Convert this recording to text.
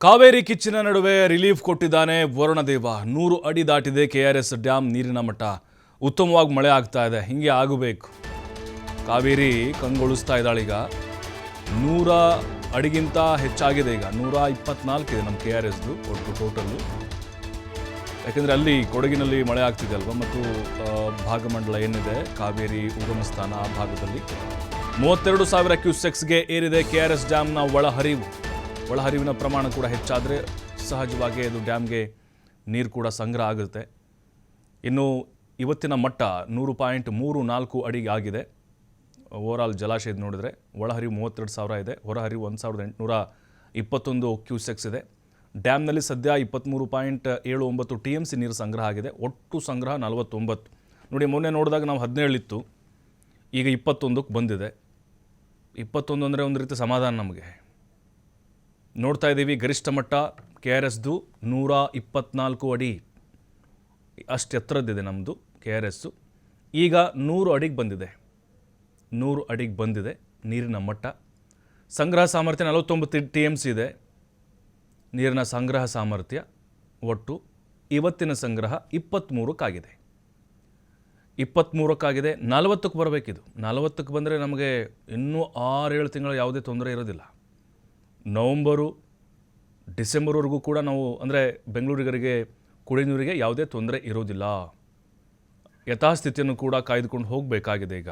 ಕಾವೇರಿ ಕಿಚ್ಚಿನ ನಡುವೆ ರಿಲೀಫ್ ಕೊಟ್ಟಿದ್ದಾನೆ ವರುಣದೇವ. 100 ಅಡಿ ದಾಟಿದೆ KRS ಡ್ಯಾಮ್ ನೀರಿನ ಮಟ್ಟ. ಉತ್ತಮವಾಗಿ ಮಳೆ ಆಗ್ತಾ ಇದೆ, ಹಿಂಗೆ ಆಗಬೇಕು. ಕಾವೇರಿ ಕಂಗೊಳಿಸ್ತಾ ಇದ್ದಾಳೀಗ. 100 ಅಡಿಗಿಂತ ಹೆಚ್ಚಾಗಿದೆ ಈಗ. 124 ಇದೆ ನಮ್ಮ KRSದು ಒಟ್ಟು ಟೋಟಲ್ಲು. ಯಾಕೆಂದರೆ ಅಲ್ಲಿ ಕೊಡಗಿನಲ್ಲಿ ಮಳೆ ಆಗ್ತಿದೆ ಅಲ್ವಾ, ಮತ್ತು ಭಾಗಮಂಡಲ ಏನಿದೆ ಕಾವೇರಿ ಉಗಮ ಸ್ಥಾನ ಆ ಭಾಗದಲ್ಲಿ 32,000 ಕ್ಯೂಸೆಕ್ಸ್ಗೆ ಏರಿದೆ KRS ಡ್ಯಾಮ್ನ ಒಳಹರಿವಿನ ಪ್ರಮಾಣ ಕೂಡ ಹೆಚ್ಚಾದರೆ ಸಹಜವಾಗಿ ಅದು ಡ್ಯಾಮ್ಗೆ ನೀರು ಕೂಡ ಸಂಗ್ರಹ ಆಗುತ್ತೆ. ಇನ್ನು ಇವತ್ತಿನ ಮಟ್ಟ 100.34 ಅಡಿಗೆ ಆಗಿದೆ. ಓವರಾಲ್ ಜಲಾಶಯದ ನೋಡಿದ್ರೆ ಒಳಹರಿವು 32,000 ಇದೆ, ಹೊರಹರಿವು 1,821 ಕ್ಯೂಸೆಕ್ಸ್ ಇದೆ. ಡ್ಯಾಮ್ನಲ್ಲಿ ಸದ್ಯ 23.79 TMC ನೀರು ಸಂಗ್ರಹ ಆಗಿದೆ. ಒಟ್ಟು ಸಂಗ್ರಹ 49. ನೋಡಿ, ಮೊನ್ನೆ ನೋಡಿದಾಗ ನಾವು 17 ಇತ್ತು, ಈಗ 21ಕ್ಕೆ ಬಂದಿದೆ. 21 ಅಂದರೆ ಒಂದು ರೀತಿ ಸಮಾಧಾನ ನಮಗೆ. ನೋಡ್ತಾ ಇದ್ದೀವಿ ಗರಿಷ್ಠ ಮಟ್ಟ KRSದು 124 ಅಡಿ ಅಷ್ಟು ಎತ್ತರದ್ದಿದೆ ನಮ್ಮದು KRSು. ಈಗ 100 ಅಡಿಗೆ ಬಂದಿದೆ. 100 ಅಡಿಗೆ ಬಂದಿದೆ ನೀರಿನ ಮಟ್ಟ. ಸಂಗ್ರಹ ಸಾಮರ್ಥ್ಯ 49 TMC ಇದೆ ನೀರಿನ ಸಂಗ್ರಹ ಸಾಮರ್ಥ್ಯ. ಒಟ್ಟು ಇವತ್ತಿನ ಸಂಗ್ರಹ 23ಕ್ಕಾಗಿದೆ. 23ಕ್ಕಾಗಿದೆ. 40ಕ್ಕೆ ಬರಬೇಕಿದು. 40ಕ್ಕೆ ಬಂದರೆ ನಮಗೆ ಇನ್ನೂ 6-7 ತಿಂಗಳು ಯಾವುದೇ ತೊಂದರೆ ಇರೋದಿಲ್ಲ. ನವಂಬರು ಡಿಸೆಂಬರ್ವರೆಗೂ ಕೂಡ ನಾವು ಅಂದರೆ ಬೆಂಗಳೂರಿಗರಿಗೆ ಕುಡಿಯುವ ನೀರಿಗೆ ಯಾವುದೇ ತೊಂದರೆ ಇರೋದಿಲ್ಲ. ಯಥಾಸ್ಥಿತಿಯನ್ನು ಕೂಡ ಕಾಯ್ದುಕೊಂಡು ಹೋಗಬೇಕಾಗಿದೆ ಈಗ.